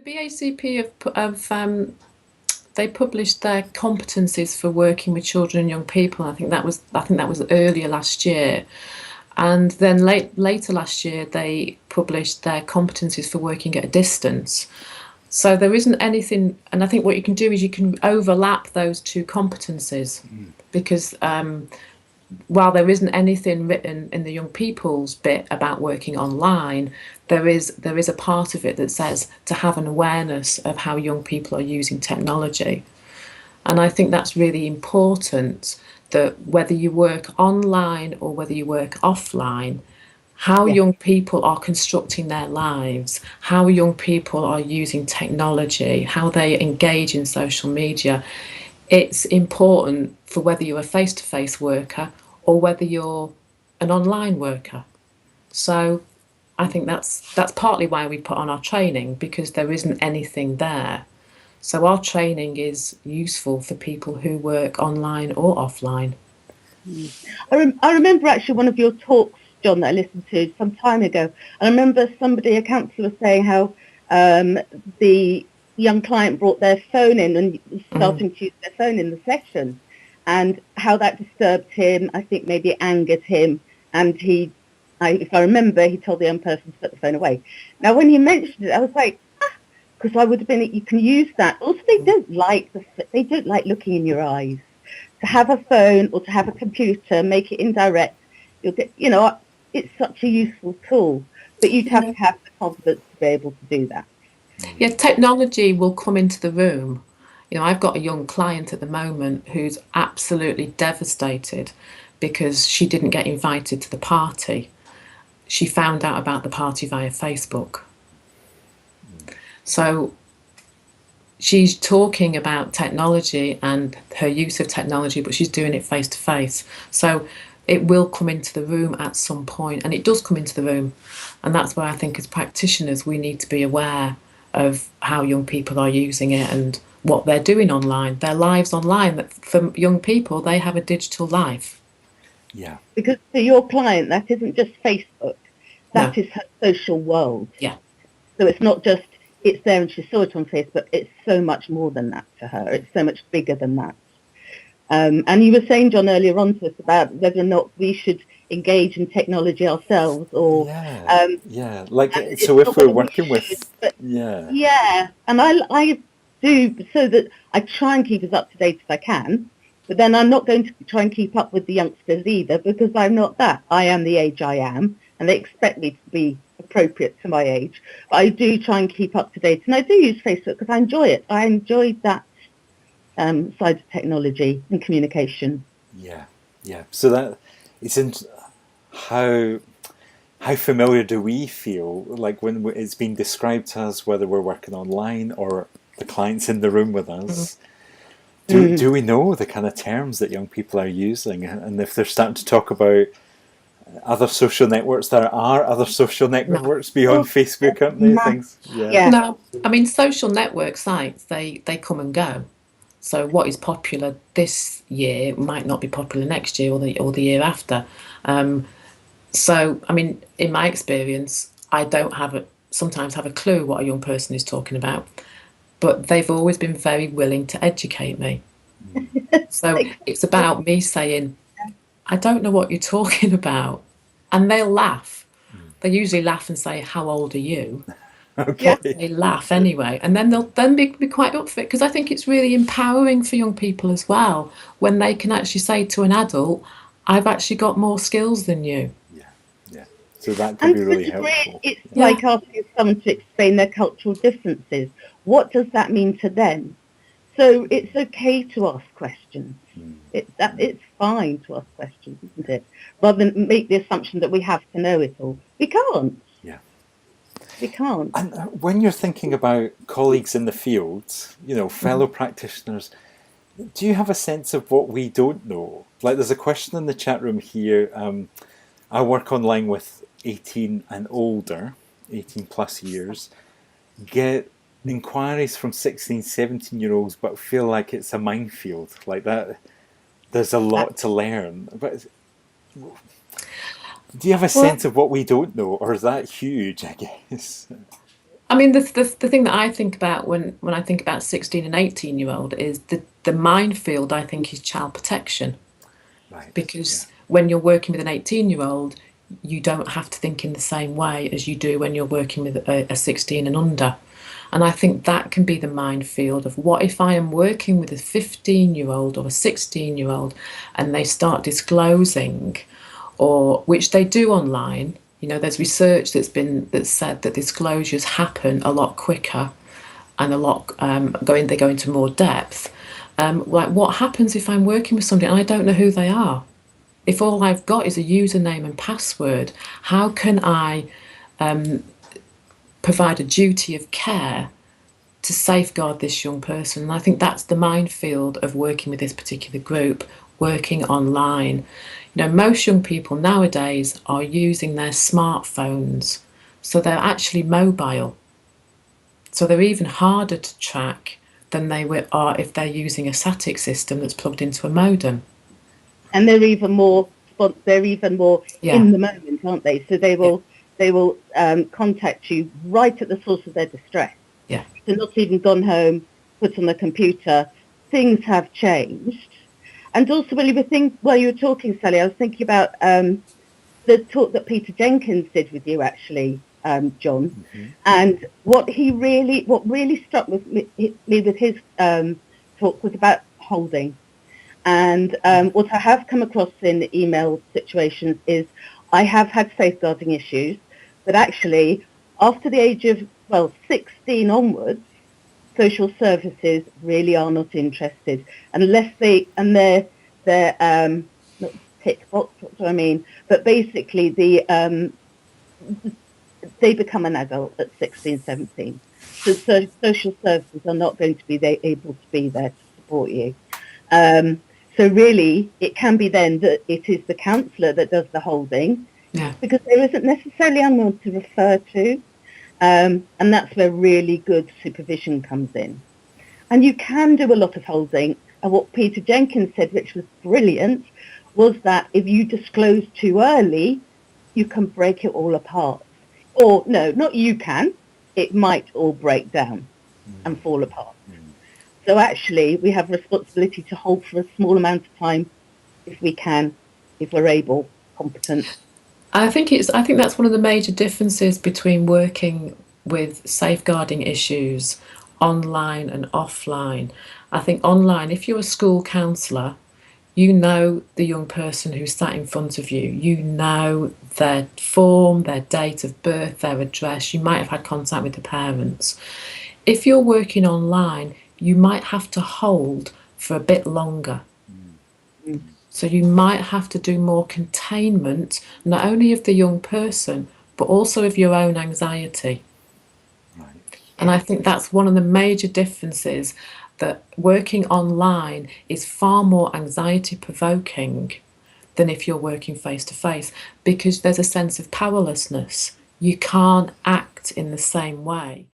BACP they published their competencies for working with children and young people. I think that was earlier last year, and then later last year they published their competencies for working at a distance. So there isn't anything, and I think what you can do is you can overlap those two competencies because while there isn't anything written in the young people's bit about working online, there is a part of it that says to have an awareness of how young people are using technology. And I think that's really important, that whether you work online or whether you work offline, how Yeah. young people are constructing their lives, how young people are using technology, how they engage in social media, it's important for whether you're a face-to-face worker or whether you're an online worker. So I think that's partly why we put on our training, because there isn't anything there. So our training is useful for people who work online or offline. I remember actually one of your talks, John, that I listened to some time ago. I remember a counsellor, was saying how the young client brought their phone in and was starting to use their phone in the session, and how that disturbed him, I think maybe angered him, and if I remember, he told the young person to put the phone away. Now, when he mentioned it, I was like, because I would have been, you can use that. Also, they don't like looking in your eyes. To have a phone or to have a computer, make it indirect, you'll get, it's such a useful tool, but you'd have to have the confidence to be able to do that. Yeah, technology will come into the room. I've got a young client at the moment who's absolutely devastated because she didn't get invited to the party. She found out about the party via Facebook. So she's talking about technology and her use of technology, but she's doing it face to face. So it will come into the room at some point, and it does come into the room. And that's where I think as practitioners, we need to be aware of how young people are using it and what they're doing online, their lives online. That for young people, they have a digital life. Yeah. Because for your client, that isn't just Facebook. That No. is her social world. Yeah. So it's not just, it's there and she saw it on Facebook. It's so much more than that to her. It's so much bigger than that. And you were saying, John, earlier on to us about whether or not we should engage in technology ourselves, or like, so if we're working with, and I do, so that I try and keep as up to date as I can, but then I'm not going to try and keep up with the youngsters either, because I'm not that. I am the age I am, and they expect me to be appropriate to my age. But I do try and keep up to date, and I do use Facebook because I enjoy it. I enjoy that side of technology and communication. Yeah. So that it's in how familiar do we feel, like when it's being described to us, whether we're working online or the client's in the room with us. Do we know the kind of terms that young people are using, and if they're starting to talk about other social networks? There are other social networks beyond Facebook, aren't there? Things. No, I mean, social network sites, they come and go. So what is popular this year might not be popular next year or the year after. So, I mean, in my experience, I don't sometimes have a clue what a young person is talking about, but they've always been very willing to educate me. So it's about me saying, I don't know what you're talking about. And they'll laugh. They usually laugh and say, how old are you? Okay. They laugh anyway, and then they'll be quite up for it, because I think it's really empowering for young people as well when they can actually say to an adult, I've actually got more skills than you. Yeah. So that can be really helpful. It's like asking someone to explain their cultural differences. What does that mean to them? So it's okay to ask questions. It's fine to ask questions, isn't it? Rather than make the assumption that we have to know it all. We can't. Yeah. We can't. And when you're thinking about colleagues in the field, fellow practitioners, do you have a sense of what we don't know? Like, there's a question in the chat room here. I work online with 18 and older, 18 plus years, get inquiries from 16, 17-year-olds, but feel like it's a minefield. Like that, there's a lot to learn. But do you have a sense of what we don't know, or is that huge, I guess? I mean, the thing that I think about when I think about 16 and 18-year-old is the minefield, I think, is child protection. Right. Yeah. Because when you're working with an 18-year-old, you don't have to think in the same way as you do when you're working with a 16 and under. And I think that can be the minefield of what if I am working with a 15-year-old or a 16-year-old and they start disclosing, or which they do online. You know, there's research that's said that disclosures happen a lot quicker and a lot they go into more depth. Like, what happens if I'm working with somebody and I don't know who they are? If all I've got is a username and password, how can I provide a duty of care to safeguard this young person? And I think that's the minefield of working with this particular group, working online. You know, most young people nowadays are using their smartphones, so they're actually mobile. So they're even harder to track than are if they're using a static system that's plugged into a modem. And they're even more Yeah, in the moment, aren't they? So they yeah, will contact you right at the source of their distress. yeah. So not even gone home, put on the computer. Things have changed. And also, while you were talking, Sally, I was thinking about the talk that Peter Jenkins did with you, actually, John. Mm-hmm. And what really struck me with his talk was about holding. And what I have come across in email situations is I have had safeguarding issues, but actually, after the age of 16 onwards, social services really are not interested unless they're not tick box. What do I mean? But basically, they become an adult at 16, 17. So social services are not going to be able to be there to support you. So really, it can be then that it is the counsellor that does the holding, Yeah. because there isn't necessarily anyone to refer to. And that's where really good supervision comes in. And you can do a lot of holding. And what Peter Jenkins said, which was brilliant, was that if you disclose too early, you can break it all apart. Or no, not you can. It might all break down and fall apart. So actually, we have a responsibility to hold for a small amount of time if we can, if we're able, competent. I think that's one of the major differences between working with safeguarding issues online and offline. I think online, if you're a school counsellor, you know the young person who's sat in front of you. You know their form, their date of birth, their address. You might have had contact with the parents. If you're working online, you might have to hold for a bit longer. Mm. So you might have to do more containment, not only of the young person, but also of your own anxiety. Right. And I think that's one of the major differences, that working online is far more anxiety provoking than if you're working face to face, because there's a sense of powerlessness. You can't act in the same way.